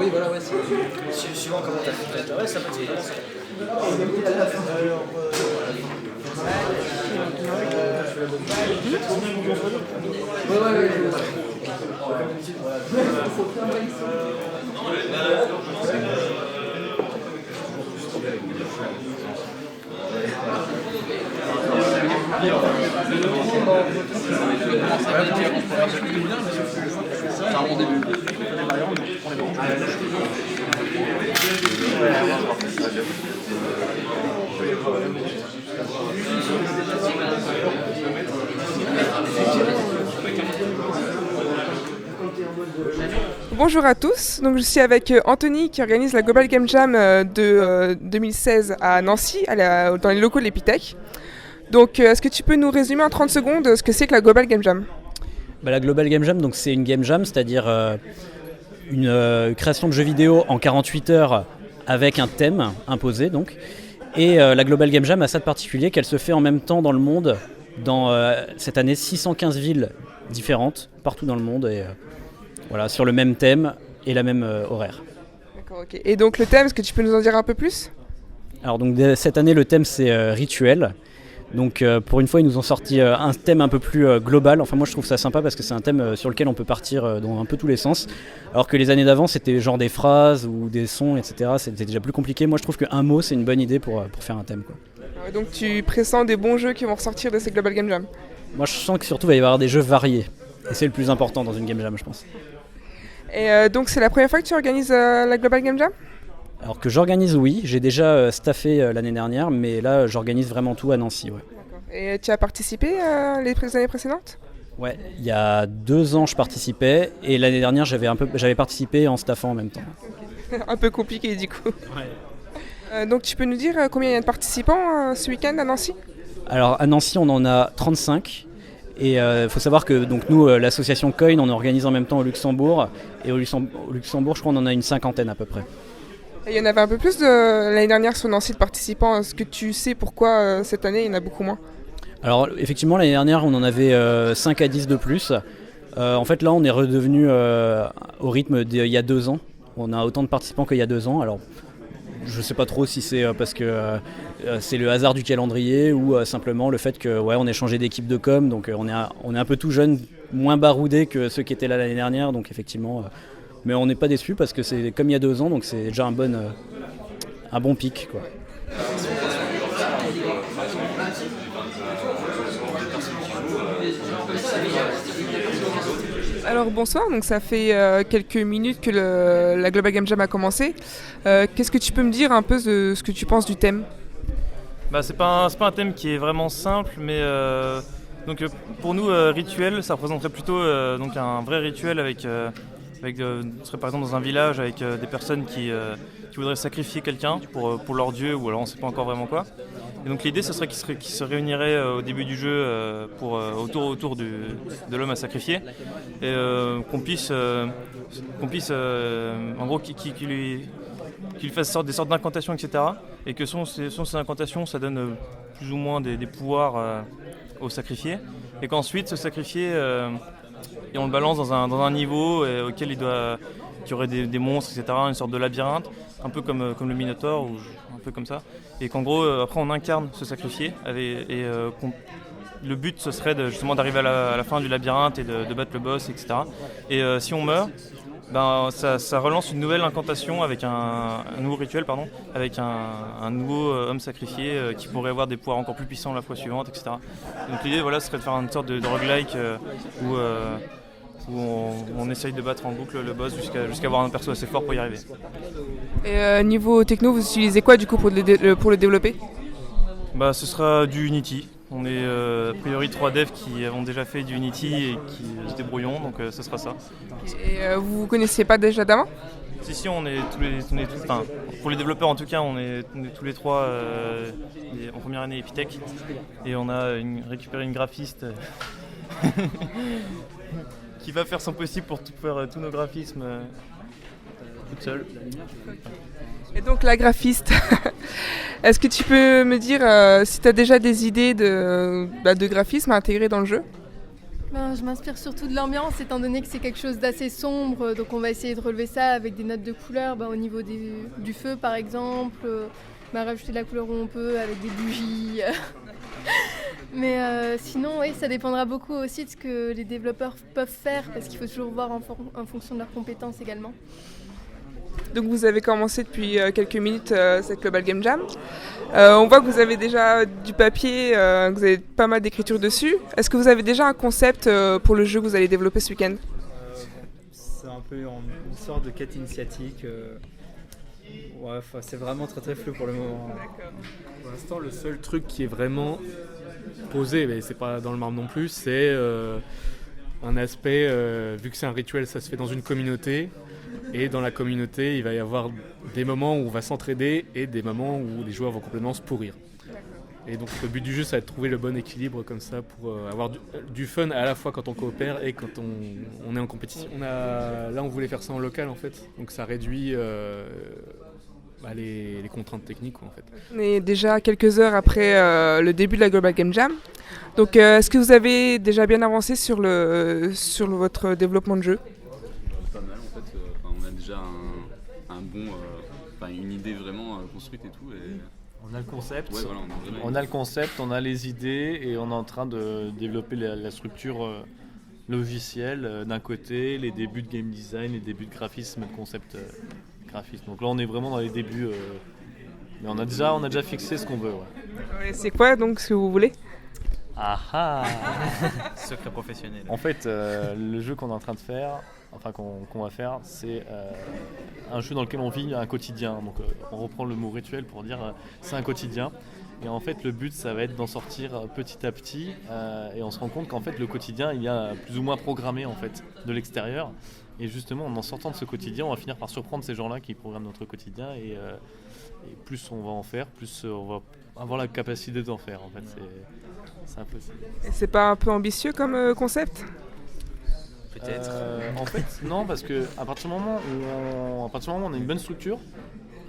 Oui, voilà, ouais, c'est... Suivant comment t'as fait. Ouais, ça peut être commencer. C'est un bon début. Bonjour à tous, donc je suis avec Anthony qui organise la Global Game Jam de 2016 à Nancy, dans les locaux de l'Epitech. Donc est-ce que tu peux nous résumer en 30 secondes ce que c'est que la Global Game Jam ? La Global Game Jam, donc, c'est une game jam, c'est-à-dire une création de jeux vidéo en 48 heures avec un thème imposé. Donc. Et la Global Game Jam a ça de particulier qu'elle se fait en même temps dans le monde, dans cette année 615 villes différentes, partout dans le monde, et voilà, sur le même thème et la même horaire. D'accord, ok. Et donc le thème, est-ce que tu peux nous en dire un peu plus ? Alors donc cette année le thème c'est rituel. Donc pour une fois ils nous ont sorti un thème un peu plus global. Enfin moi je trouve ça sympa parce que c'est un thème sur lequel on peut partir dans un peu tous les sens. Alors que les années d'avant c'était genre des phrases ou des sons, etc. C'était déjà plus compliqué. Moi je trouve qu'un mot c'est une bonne idée pour faire un thème, quoi. Donc tu pressens des bons jeux qui vont ressortir de ces Global Game Jam ? Moi je sens que surtout il va y avoir des jeux variés. Et c'est le plus important dans une game jam je pense. Et donc c'est la première fois que tu organises la Global Game Jam ? Alors que j'organise, oui, j'ai déjà staffé l'année dernière, mais là j'organise vraiment tout à Nancy. Ouais. Et tu as participé les années précédentes ? Ouais, il y a 2 ans je participais et l'année dernière j'avais participé en staffant en même temps. Un peu compliqué du coup. Ouais. Donc tu peux nous dire combien il y a de participants ce week-end à Nancy ? Alors à Nancy on en a 35 et il faut savoir que donc, nous l'association Coin on organise en même temps au Luxembourg et au Luxembourg je crois on en a une 50aine à peu près. Et il y en avait un peu plus l'année dernière sur Nancy de participants. Est-ce que tu sais pourquoi cette année il y en a beaucoup moins ? Alors effectivement l'année dernière on en avait 5 à 10 de plus. En fait là on est redevenu au rythme d'il y a 2 ans. On a autant de participants qu'il y a 2 ans. Alors je sais pas trop si c'est parce que c'est le hasard du calendrier ou simplement le fait que on ait changé d'équipe de com. Donc on est un peu tout jeune, moins baroudé que ceux qui étaient là l'année dernière. Donc effectivement, mais on n'est pas déçus parce que c'est comme il y a 2 ans. Donc c'est déjà un bon pic, quoi. Alors bonsoir, donc ça fait quelques minutes que la Global Game Jam a commencé. Qu'est-ce que tu peux me dire un peu de ce que tu penses du thème ? C'est pas un thème qui est vraiment simple, mais donc pour nous rituel, ça représenterait plutôt donc un vrai rituel avec on serait par exemple dans un village avec des personnes qui voudraient sacrifier quelqu'un pour leur dieu ou alors on sait pas encore vraiment quoi. Et donc l'idée ce serait qu'ils se réuniraient au début du jeu autour de l'homme à sacrifier et qu'on puisse en gros qu'il fasse des sortes d'incantations, etc. Et que selon ces incantations ça donne plus ou moins des pouvoirs au sacrifié et qu'ensuite ce sacrifié et on le balance dans un niveau auquel il y aurait des monstres, etc., une sorte de labyrinthe, un peu comme le Minotaur, ou un peu comme ça. Et qu'en gros, après, on incarne ce sacrifié. Le but, ce serait justement d'arriver à la fin du labyrinthe et de battre le boss, etc. Et si on meurt, ça relance une nouvelle incantation avec un nouveau rituel, avec un nouveau homme sacrifié qui pourrait avoir des pouvoirs encore plus puissants la fois suivante, etc. Donc l'idée, serait de faire une sorte de roguelike où on essaye de battre en boucle le boss jusqu'à avoir un perso assez fort pour y arriver. Et niveau techno, vous utilisez quoi du coup pour le développer ? Ce sera du Unity. On est a priori 3 devs qui ont déjà fait du Unity et qui se débrouillons, donc ce sera ça. Et vous vous connaissiez pas déjà d'avant ? Si, on est tous, pour les développeurs en tout cas, on est tous les 3 en première année Epitech et on a récupéré une graphiste qui va faire son possible pour faire tous nos graphismes toute seule. Et donc la graphiste, est-ce que tu peux me dire si tu as déjà des idées de graphisme à intégrer dans le jeu ? Je m'inspire surtout de l'ambiance, étant donné que c'est quelque chose d'assez sombre, donc on va essayer de relever ça avec des notes de couleur, au niveau du feu par exemple, rajouter de la couleur où on peut avec des bougies. Mais sinon, oui, ça dépendra beaucoup aussi de ce que les développeurs peuvent faire, parce qu'il faut toujours voir en fonction de leurs compétences également. Donc vous avez commencé depuis quelques minutes cette Global Game Jam. On voit que vous avez déjà du papier, que vous avez pas mal d'écriture dessus. Est-ce que vous avez déjà un concept pour le jeu que vous allez développer ce week-end ? C'est un peu une sorte de quête initiatique. C'est vraiment très très flou pour le moment. Pour l'instant, le seul truc qui est vraiment posé, mais c'est pas dans le marbre non plus, c'est un aspect, vu que c'est un rituel, ça se fait dans une communauté. Et dans la communauté, il va y avoir des moments où on va s'entraider et des moments où les joueurs vont complètement se pourrir. Et donc le but du jeu, ça va être de trouver le bon équilibre comme ça pour avoir du fun à la fois quand on coopère et quand on est en compétition. Là, on voulait faire ça en local en fait, donc ça réduit les contraintes techniques en fait. On est déjà quelques heures après le début de la Global Game Jam. Donc est-ce que vous avez déjà bien avancé sur votre développement de jeu ? Pas mal en fait, on a déjà une idée vraiment construite et tout. Et... On a le concept, ouais, voilà, on a les idées et on est en train de développer la structure logicielle d'un côté, les débuts de game design, les débuts de graphisme, de concept graphisme. Donc là on est vraiment dans les débuts, mais on a déjà fixé ce qu'on veut. Ouais. C'est quoi donc ce que vous voulez ? Secret professionnel. En fait, le jeu qu'on est en train de faire, qu'on va faire, c'est un jeu dans lequel on vit un quotidien. Donc on reprend le mot rituel pour dire c'est un quotidien. Et en fait, le but, ça va être d'en sortir petit à petit. Et on se rend compte qu'en fait, le quotidien, il y a plus ou moins programmé en fait de l'extérieur. Et justement, en sortant de ce quotidien, on va finir par surprendre ces gens-là qui programment notre quotidien. Et plus on va en faire, plus on va avoir la capacité d'en faire. En fait, c'est un peu ça. Et c'est pas un peu ambitieux comme concept ? Peut-être. En fait, non, parce que à partir du moment où on a une bonne structure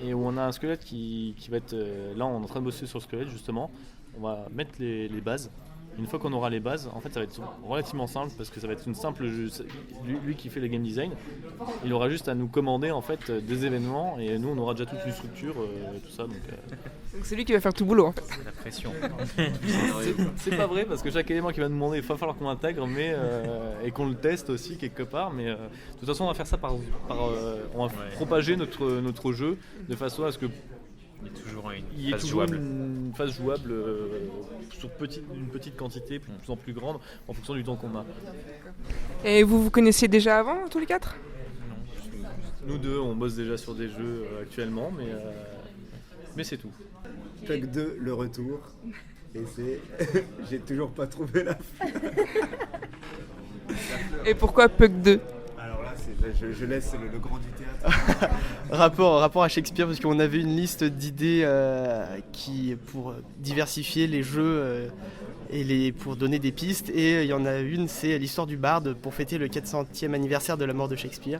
et où on a un squelette qui va être... là, on est en train de bosser sur le squelette, justement. On va mettre les bases. Une fois qu'on aura les bases, en fait, ça va être relativement simple parce que ça va être une simple... Lui qui fait le game design, il aura juste à nous commander en fait des événements et nous, on aura déjà toute une structure, tout ça. Donc c'est lui qui va faire tout le boulot en fait. La pression. c'est pas vrai parce que chaque élément qu'il va nous demander, il va falloir qu'on l'intègre et qu'on le teste aussi quelque part. Mais de toute façon, on va faire ça on va propager notre jeu de façon à ce que il y a toujours une phase jouable sur une petite quantité, de plus en plus grande, en fonction du temps qu'on a. Et vous connaissiez déjà avant, tous les quatre ? Nous deux, on bosse déjà sur des jeux actuellement, mais c'est tout. Pug 2, le retour. Et c'est... J'ai toujours pas trouvé la fleur. Et pourquoi Pug 2 ? Alors là, je laisse le grand du théâtre. rapport à Shakespeare, parce qu'on avait une liste d'idées pour diversifier les jeux et pour donner des pistes. Et il y en a une, c'est l'histoire du barde pour fêter le 400e anniversaire de la mort de Shakespeare.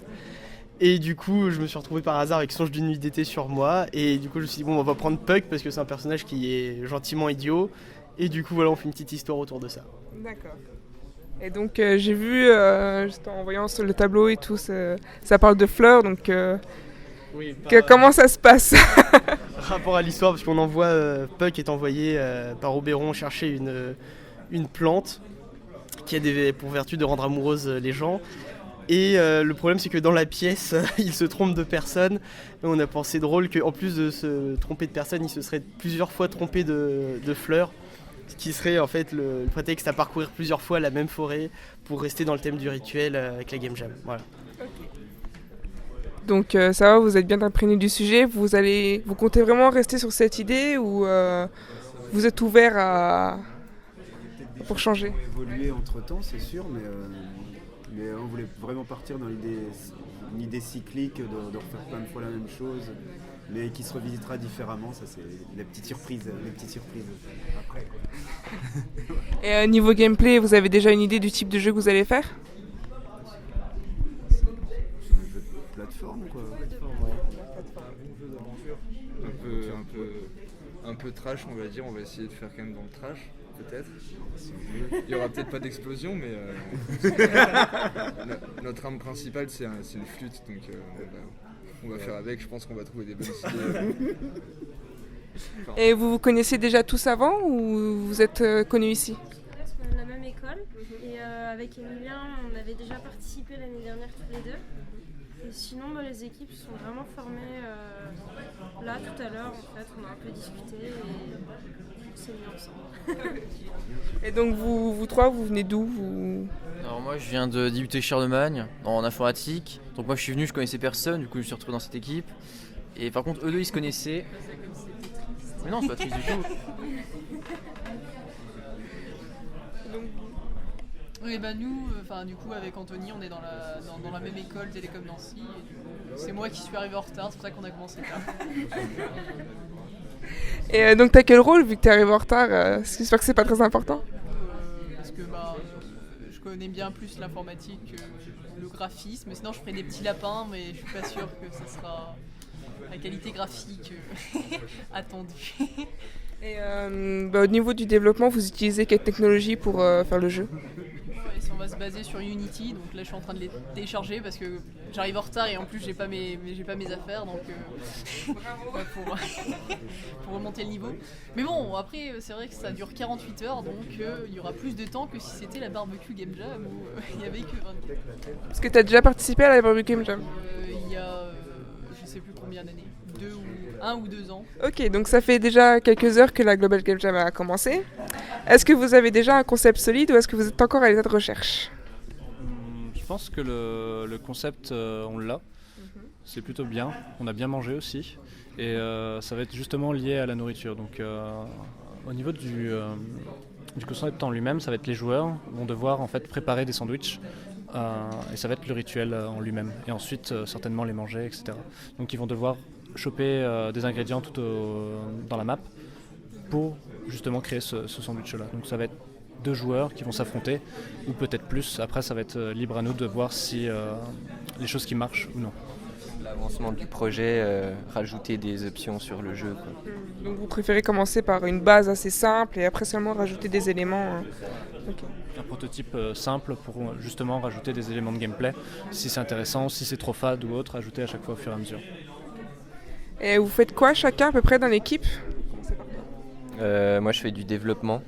Et du coup, je me suis retrouvé par hasard avec Songe d'une nuit d'été sur moi. Et du coup, je me suis dit, bon, on va prendre Puck parce que c'est un personnage qui est gentiment idiot. Et du coup, voilà, on fait une petite histoire autour de ça. D'accord. Et donc, j'ai vu, juste en voyant sur le tableau et tout, ça parle de fleurs. Donc, comment ça se passe ? Rapport à l'histoire, parce qu'on envoie, Puck est envoyé par Oberon chercher une plante qui a pour vertu de rendre amoureuses les gens. Et le problème, c'est que dans la pièce, il se trompe de personne. Et on a pensé drôle qu'en plus de se tromper de personne, il se serait plusieurs fois trompé de fleurs. Ce qui serait en fait le prétexte à parcourir plusieurs fois la même forêt pour rester dans le thème du rituel avec la Game Jam. Voilà. Donc ça va, vous êtes bien imprégné du sujet. Vous comptez vraiment rester sur cette idée ou vous êtes ouvert pour changer ? On va évoluer entre temps, c'est sûr, mais on voulait vraiment partir dans une idée cyclique de refaire plein de fois la même chose, mais qui se revisitera différemment. Ça, c'est les petites surprises après. Et niveau gameplay, vous avez déjà une idée du type de jeu que vous allez faire ? C'est un jeu de plateforme, quoi. Un peu trash, on va dire. On va essayer de faire quand même dans le trash. peut-être. Il n'y aura peut-être pas d'explosion, mais notre arme principale c'est une flûte, donc on va faire avec. Je pense qu'on va trouver des bonnes idées. Et vous vous connaissez déjà tous avant ou vous êtes connus ici? Parce qu'on est de la même école et avec Emilien on avait déjà participé l'année dernière tous les deux. Et sinon les équipes se sont vraiment formées là tout à l'heure en fait, on a un peu discuté et on s'est mis ensemble. Et donc vous trois, vous venez d'où Alors moi je viens de d'IUT Charlemagne en informatique, donc moi je suis venu, je connaissais personne, du coup je me suis retrouvé dans cette équipe. Et par contre eux deux ils se connaissaient. Mais non c'est pas triste du tout. Oui, bah nous, du coup avec Anthony, on est dans la même école Télécom Nancy. Et c'est moi qui suis arrivé en retard, c'est pour ça qu'on a commencé tard. Et donc t'as quel rôle vu que t'es arrivé en retard? J'espère que c'est pas très important. Parce que je connais bien plus l'informatique que le graphisme. Sinon je ferai des petits lapins, mais je suis pas sûre que ce sera la qualité graphique attendue. Et au niveau du développement, vous utilisez quelle technologie pour faire le jeu? On va se baser sur Unity, donc là je suis en train de les télécharger parce que j'arrive en retard et en plus j'ai pas mes affaires, donc pour remonter le niveau. Mais bon, après c'est vrai que ça dure 48 heures, donc il y aura plus de temps que si c'était la barbecue Game Jam où il y avait que 24. Parce que tu as déjà participé à la barbecue Game Jam? Il y a je sais plus combien d'années, 1 ou 2 ans. Ok, donc ça fait déjà quelques heures que la Global Game Jam a commencé. Est-ce que vous avez déjà un concept solide ou est-ce que vous êtes encore à l'état de recherche? Je pense que le concept, on l'a. C'est plutôt bien. On a bien mangé aussi. Et ça va être justement lié à la nourriture. Donc au niveau du concept en lui-même, ça va être les joueurs vont devoir en fait préparer des sandwichs. Et ça va être le rituel en lui-même. Et ensuite, certainement les manger, etc. Donc ils vont devoir choper des ingrédients dans la map pour justement créer ce sandwich-là. Donc ça va être 2 joueurs qui vont s'affronter, ou peut-être plus. Après, ça va être libre à nous de voir si les choses qui marchent ou non. L'avancement du projet, rajouter des options sur le jeu, quoi. Donc vous préférez commencer par une base assez simple et après seulement rajouter des éléments. Okay. Un prototype simple pour justement rajouter des éléments de gameplay. Si c'est intéressant, si c'est trop fade ou autre, ajouter à chaque fois au fur et à mesure. Et vous faites quoi chacun à peu près dans l'équipe? Moi je fais du développement.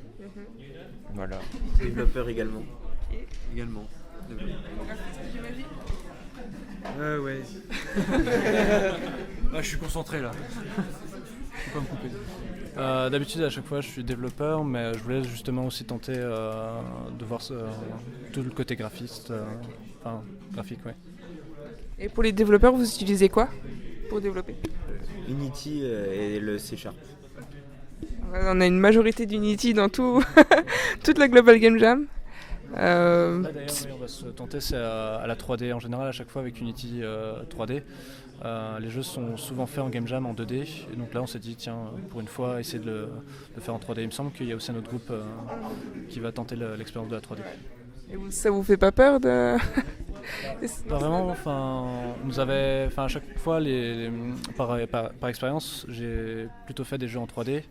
Voilà. Développeur également. Également. Ouais. Je suis concentré là. Je peux pas me couper. D'habitude à chaque fois je suis développeur, mais je voulais justement aussi tenter de voir tout le côté graphique, ouais. Et pour les développeurs, vous utilisez quoi pour développer? Unity et le C#. On a une majorité d'Unity dans toute la Global Game Jam. Là d'ailleurs on va se tenter c'est à la 3D en général à chaque fois avec Unity 3D. Les jeux sont souvent faits en Game Jam en 2D et donc là on s'est dit tiens pour une fois essayer de le faire en 3D. Il me semble qu'il y a aussi un autre groupe qui va tenter l'expérience de la 3D. Et ça vous fait pas peur de... Pas vraiment, nous avait, à chaque fois, par expérience, j'ai plutôt fait des jeux en 3D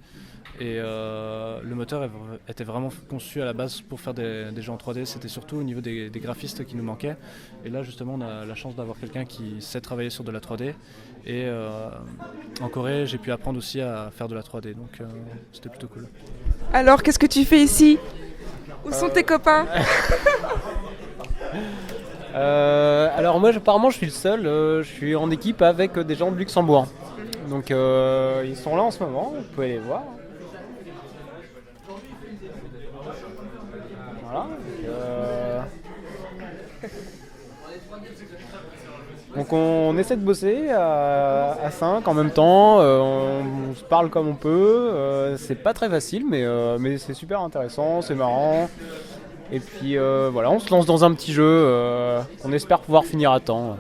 et le moteur était vraiment conçu à la base pour faire des jeux en 3D. C'était surtout au niveau des graphistes qui nous manquaient. Et là, justement, on a la chance d'avoir quelqu'un qui sait travailler sur de la 3D. Et en Corée, j'ai pu apprendre aussi à faire de la 3D, donc c'était plutôt cool. Alors, qu'est-ce que tu fais ici? Où sont tes copains? Alors moi apparemment je suis le seul, je suis en équipe avec des gens de Luxembourg. Donc ils sont là en ce moment, vous pouvez les voir. Voilà. Donc on essaie de bosser à 5 en même temps, on se parle comme on peut, c'est pas très facile mais c'est super intéressant, c'est marrant. Et puis voilà, on se lance dans un petit jeu qu'on espère pouvoir finir à temps.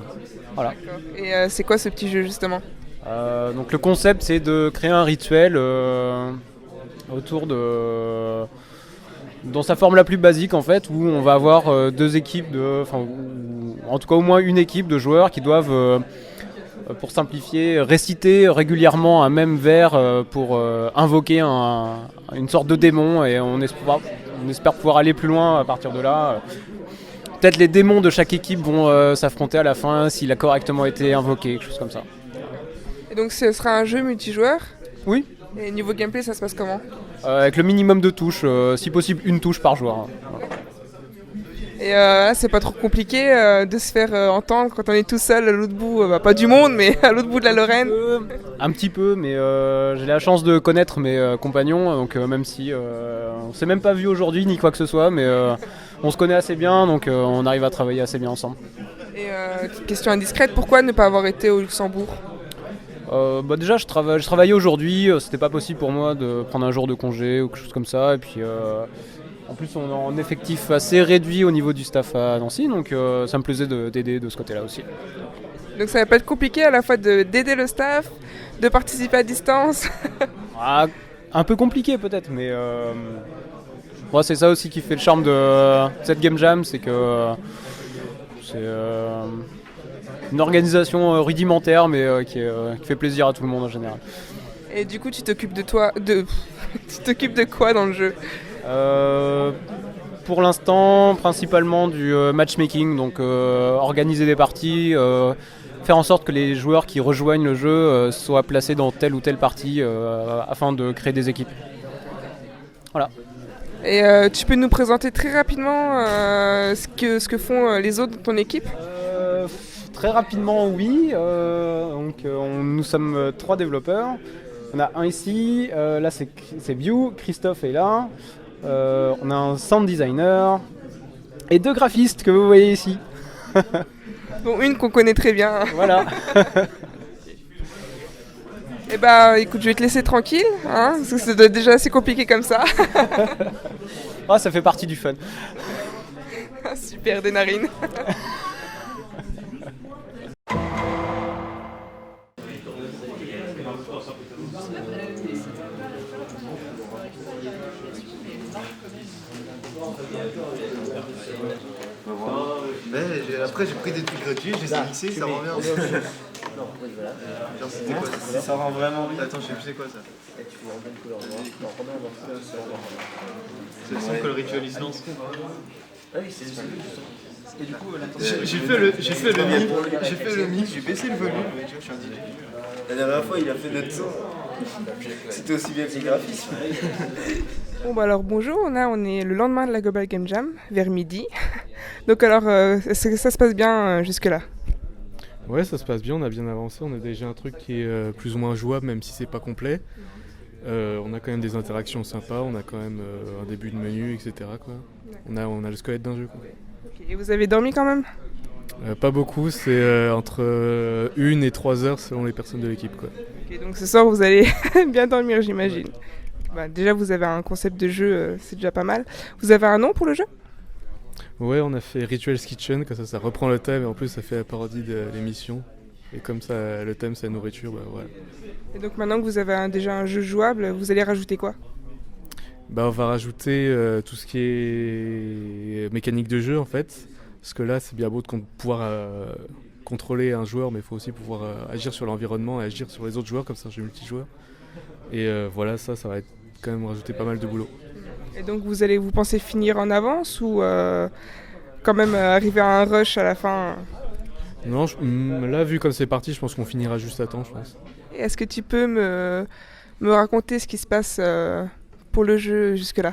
Voilà. Et c'est quoi ce petit jeu justement? Donc le concept c'est de créer un rituel autour de... Dans sa forme la plus basique en fait, où on va avoir 2 équipes en tout cas au moins une équipe de joueurs qui doivent pour simplifier, réciter régulièrement un même vers pour invoquer une sorte de démon et on espère pouvoir aller plus loin à partir de là. Peut-être les démons de chaque équipe vont s'affronter à la fin s'il a correctement été invoqué, quelque chose comme ça. Et donc ce sera un jeu multijoueur? Oui. Et niveau gameplay, ça se passe comment? Avec le minimum de touches, si possible une touche par joueur. Voilà. Et là, c'est pas trop compliqué de se faire entendre quand on est tout seul à l'autre bout, pas du monde, mais à l'autre bout de la Lorraine? Un petit peu, mais j'ai la chance de connaître mes compagnons, donc même si on s'est même pas vu aujourd'hui ni quoi que ce soit, mais on se connaît assez bien, donc on arrive à travailler assez bien ensemble. Et question indiscrète, pourquoi ne pas avoir été au Luxembourg? Déjà, je travaillais aujourd'hui, c'était pas possible pour moi de prendre un jour de congé ou quelque chose comme ça, et puis en plus on est en effectif assez réduit au niveau du staff à Nancy, donc ça me plaisait d'aider de ce côté-là aussi. Donc ça va pas être compliqué à la fois d'aider le staff, de participer à distance? Un peu compliqué peut-être, mais c'est ça aussi qui fait le charme de cette Game Jam, c'est que c'est une organisation rudimentaire, mais qui fait plaisir à tout le monde en général. Et du coup, tu t'occupes de quoi dans le jeu? Pour l'instant, principalement du matchmaking, donc organiser des parties, faire en sorte que les joueurs qui rejoignent le jeu soient placés dans telle ou telle partie afin de créer des équipes. Voilà. Et tu peux nous présenter très rapidement ce que font les autres de ton équipe? Très rapidement, oui. Nous sommes 3 développeurs. On a un ici, là c'est View, Christophe est là. On a un sound designer et 2 graphistes que vous voyez ici. Dont une qu'on connaît très bien. Voilà. Et bah écoute, je vais te laisser tranquille, hein, parce que c'est déjà assez compliqué comme ça. Ça fait partie du fun. Super, des narines. Après j'ai pris des trucs gratuits, j'ai mixé, ça rend bien. Genre c'était quoi ça? Ça rend vraiment bien. Attends, je sais plus c'est quoi ça. Tu fais en bonne couleur noire. C'est le son que le rituel se lance. Ah oui, c'est ça. Et du coup, j'ai fait le mix, j'ai baissé le volume. Tu vois, je suis un DJ. La dernière fois, il a fait notre son. C'était aussi bien que les graphismes. Bon bah alors bonjour, on est le lendemain de la Global Game Jam, vers midi. Donc alors, est-ce que ça se passe bien jusque-là? Ouais, ça se passe bien, on a bien avancé, on a déjà un truc qui est plus ou moins jouable même si c'est pas complet. On a quand même des interactions sympas, on a quand même un début de menu, etc. quoi. On a le squelette d'un jeu. Quoi. Okay, et vous avez dormi quand même? Pas beaucoup, c'est entre 1 et 3 heures selon les personnes de l'équipe. Quoi. Okay, donc ce soir vous allez bien dormir j'imagine. Bah, déjà vous avez un concept de jeu, c'est déjà pas mal. Vous avez un nom pour le jeu? Ouais, on a fait Ritual's Kitchen, comme ça reprend le thème et en plus ça fait la parodie de l'émission. Et comme ça le thème c'est la nourriture, bah voilà. Et donc maintenant que vous avez déjà un jeu jouable, vous allez rajouter quoi? Bah on va rajouter tout ce qui est mécanique de jeu en fait. Parce que là c'est bien beau de pouvoir contrôler un joueur, mais il faut aussi pouvoir agir sur l'environnement et agir sur les autres joueurs, comme ça un jeu multijoueur. Et voilà, ça va être quand même rajouter pas mal de boulot. Et donc vous pensez finir en avance ou quand même arriver à un rush à la fin? Non, là vu comme c'est parti, je pense qu'on finira juste à temps, je pense. Et est-ce que tu peux me raconter ce qui se passe pour le jeu jusque-là?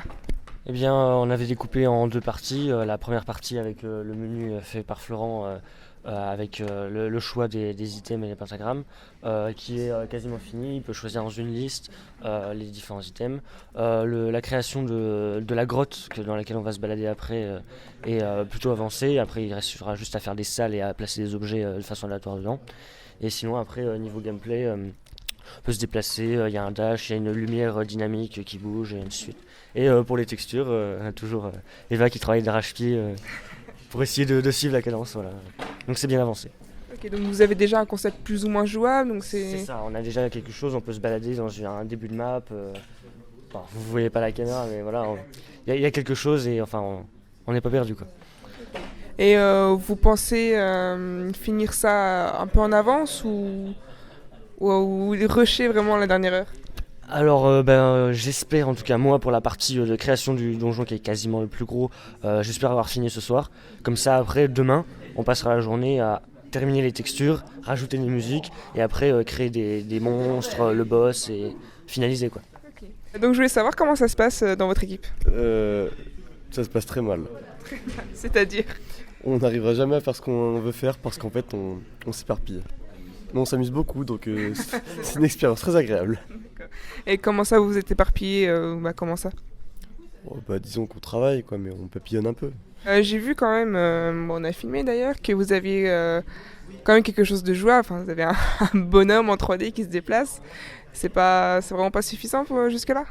Eh bien, on avait découpé en 2 parties. La première partie avec le menu fait par Florent, avec le choix des items et les pentagrammes, qui est quasiment fini. Il peut choisir dans une liste les différents items. La création de la grotte dans laquelle on va se balader après est plutôt avancée. Après, il restera juste à faire des salles et à placer des objets de façon aléatoire dedans. Et sinon, après, niveau gameplay, on peut se déplacer, il y a un dash, il y a une lumière dynamique qui bouge et ainsi de suite. Et pour les textures, on a toujours Eva qui travaille d'arrache-pied pour essayer de suivre la cadence. Voilà. Donc c'est bien avancé. Ok, donc vous avez déjà un concept plus ou moins jouable, donc c'est ça, on a déjà quelque chose, on peut se balader dans un début de map. Enfin, vous voyez pas la caméra, mais voilà, il y a quelque chose et enfin on n'est pas perdu quoi. Et vous pensez finir ça un peu en avance ou rusher vraiment à la dernière heure? Alors j'espère, en tout cas moi, pour la partie de création du donjon qui est quasiment le plus gros, j'espère avoir fini ce soir. Comme ça après, demain, on passera la journée à terminer les textures, rajouter des musiques et après créer des monstres, le boss et finaliser quoi. Donc je voulais savoir comment ça se passe dans votre équipe. Ça se passe très mal. C'est-à-dire? On n'arrivera jamais à faire ce qu'on veut faire parce qu'en fait on s'éparpille. Mais on s'amuse beaucoup, donc c'est une expérience très agréable. Et comment ça, vous vous êtes éparpillé comment ça? Disons qu'on travaille, quoi, mais on papillonne un peu. J'ai vu quand même, on a filmé d'ailleurs, que vous aviez quand même quelque chose de jouable. Enfin, vous avez un bonhomme en 3D qui se déplace. C'est vraiment pas suffisant jusque-là?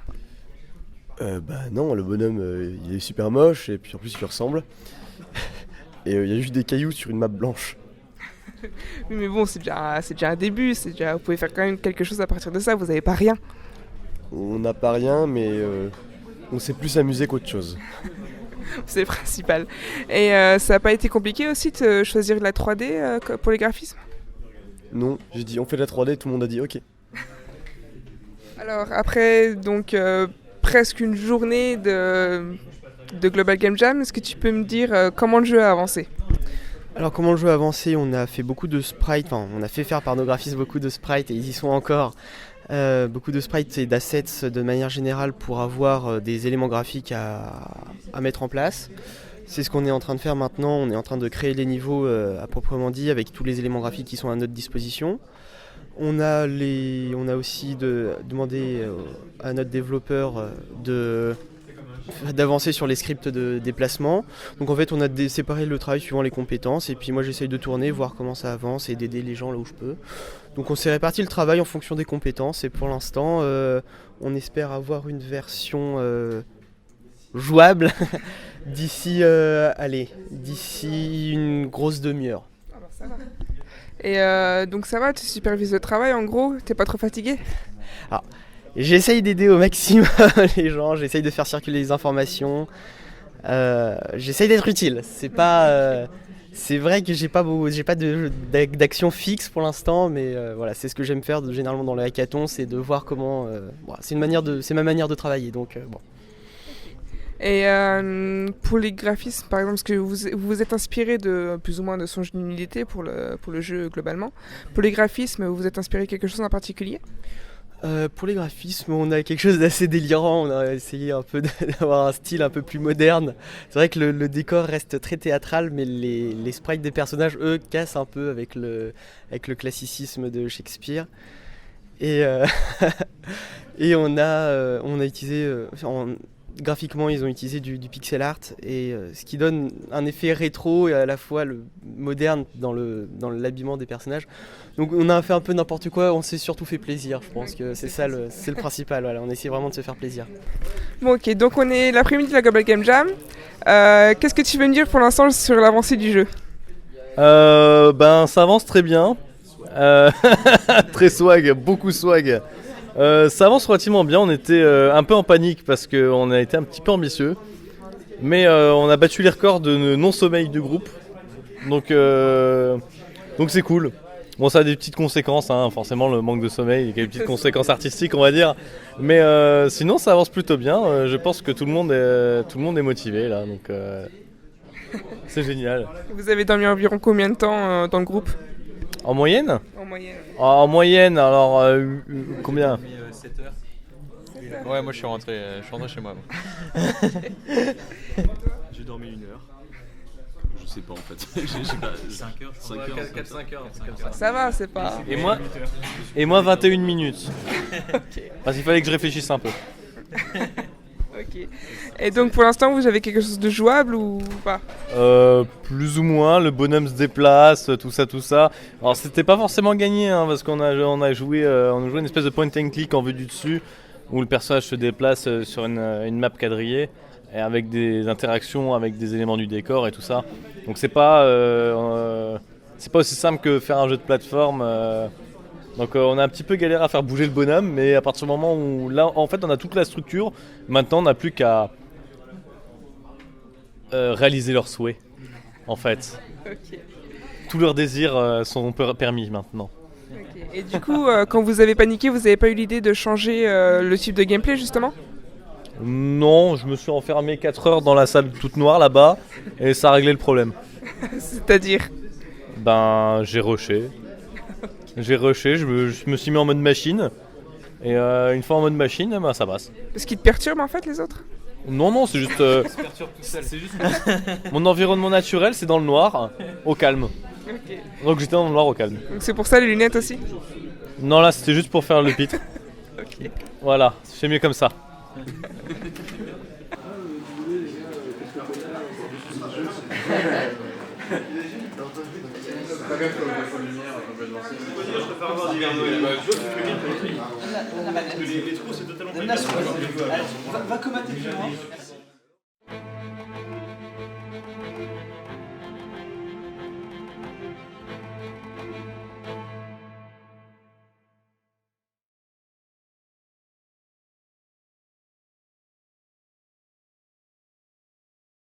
Non, le bonhomme il est super moche et puis en plus il lui ressemble. Et il y a juste des cailloux sur une map blanche. Oui, mais bon, c'est déjà un début. Vous pouvez faire quand même quelque chose à partir de ça. Vous n'avez pas rien. On n'a pas rien, mais on s'est plus amusé qu'autre chose. C'est le principal. Et ça n'a pas été compliqué aussi de choisir la 3D pour les graphismes? Non, j'ai dit on fait de la 3D, tout le monde a dit ok. Alors après donc presque une journée de Global Game Jam, est-ce que tu peux me dire comment le jeu a avancé? Alors comment le jeu a avancé, on a fait beaucoup de sprites, on a fait faire par nos graphistes beaucoup de sprites et ils y sont encore. Beaucoup de sprites et d'assets de manière générale pour avoir des éléments graphiques à mettre en place. C'est ce qu'on est en train de faire maintenant, on est en train de créer les niveaux à proprement dit avec tous les éléments graphiques qui sont à notre disposition. On a aussi demandé à notre développeur d'avancer sur les scripts de déplacement. Donc en fait on a séparé le travail suivant les compétences et puis moi j'essaye de tourner, voir comment ça avance et d'aider les gens là où je peux. Donc on s'est réparti le travail en fonction des compétences et pour l'instant on espère avoir une version jouable d'ici une grosse demi-heure. Ça va. Et donc ça va, tu supervises le travail en gros, t'es pas trop fatigué? Alors, j'essaye d'aider au maximum les gens, j'essaye de faire circuler les informations, j'essaye d'être utile. C'est vrai que j'ai pas d'action fixe pour l'instant, mais voilà, c'est ce que j'aime faire généralement dans le hackathon, c'est de voir comment. C'est ma manière de travailler, donc bon. Et pour les graphismes, par exemple, parce que vous vous êtes inspiré de plus ou moins de Songe d'une unité pour le jeu globalement. Pour les graphismes, vous vous êtes inspiré de quelque chose en particulier? Pour les graphismes, on a quelque chose d'assez délirant. On a essayé un peu d'avoir un style un peu plus moderne. C'est vrai que le décor reste très théâtral, mais les sprites des personnages, eux, cassent un peu avec le classicisme de Shakespeare. Et on a utilisé... graphiquement, ils ont utilisé du pixel art, et ce qui donne un effet rétro et à la fois moderne dans l'habillement des personnages. Donc on a fait un peu n'importe quoi, on s'est surtout fait plaisir, je pense que c'est le principal, voilà, on essaie vraiment de se faire plaisir. Bon ok, donc on est l'après-midi de la Global Game Jam. Qu'est-ce que tu veux me dire pour l'instant sur l'avancée du jeu? Ça avance très bien, très swag, beaucoup swag. Ça avance relativement bien, on était un peu en panique parce qu'on a été un petit peu ambitieux. Mais on a battu les records de non-sommeil du groupe. Donc c'est cool. Bon, ça a des petites conséquences, hein, forcément le manque de sommeil, il y a des petites conséquences artistiques on va dire. Mais sinon ça avance plutôt bien, je pense que tout le monde est motivé là. Donc c'est génial. Vous avez dormi environ combien de temps dans le groupe? En moyenne? En moyenne. En moyenne, alors combien? 7 heures. Ouais, moi je suis rentré chez moi. J'ai dormi 1 heure. Je sais pas en fait. J'ai pas 5 heures, je crois. 4-5 heures. Ça va, c'est pas... Et moi 21 minutes. Okay. Parce qu'il fallait que je réfléchisse un peu. Ok. Et donc pour l'instant vous avez quelque chose de jouable ou pas? Plus ou moins, le bonhomme se déplace, tout ça. Alors c'était pas forcément gagné hein, parce qu'on a joué une espèce de point and click en vue du dessus où le personnage se déplace sur une map quadrillée et avec des interactions avec des éléments du décor et tout ça. Donc c'est pas aussi simple que faire un jeu de plateforme. Donc on a un petit peu galéré à faire bouger le bonhomme, mais à partir du moment où là en fait on a toute la structure, maintenant on n'a plus qu'à réaliser leurs souhaits en fait. Ok. Tous leurs désirs sont permis maintenant. Ok. Et du coup, quand vous avez paniqué, vous n'avez pas eu l'idée de changer le type de gameplay justement? Non, je me suis enfermé 4 heures dans la salle toute noire là-bas et ça a réglé le problème. C'est-à-dire? Ben, j'ai rushé. J'ai rushé, je me suis mis en mode machine. Et une fois en mode machine, ben, ça passe. Parce qu'ils te perturbent en fait les autres? Non, c'est juste. C'est juste mon environnement naturel, c'est dans le noir, au calme. Ok. Donc j'étais dans le noir au calme. Donc c'est pour ça les lunettes aussi? Non, là c'était juste pour faire le pitre. Ok. Voilà, c'est mieux comme ça. Va commenter plus loin.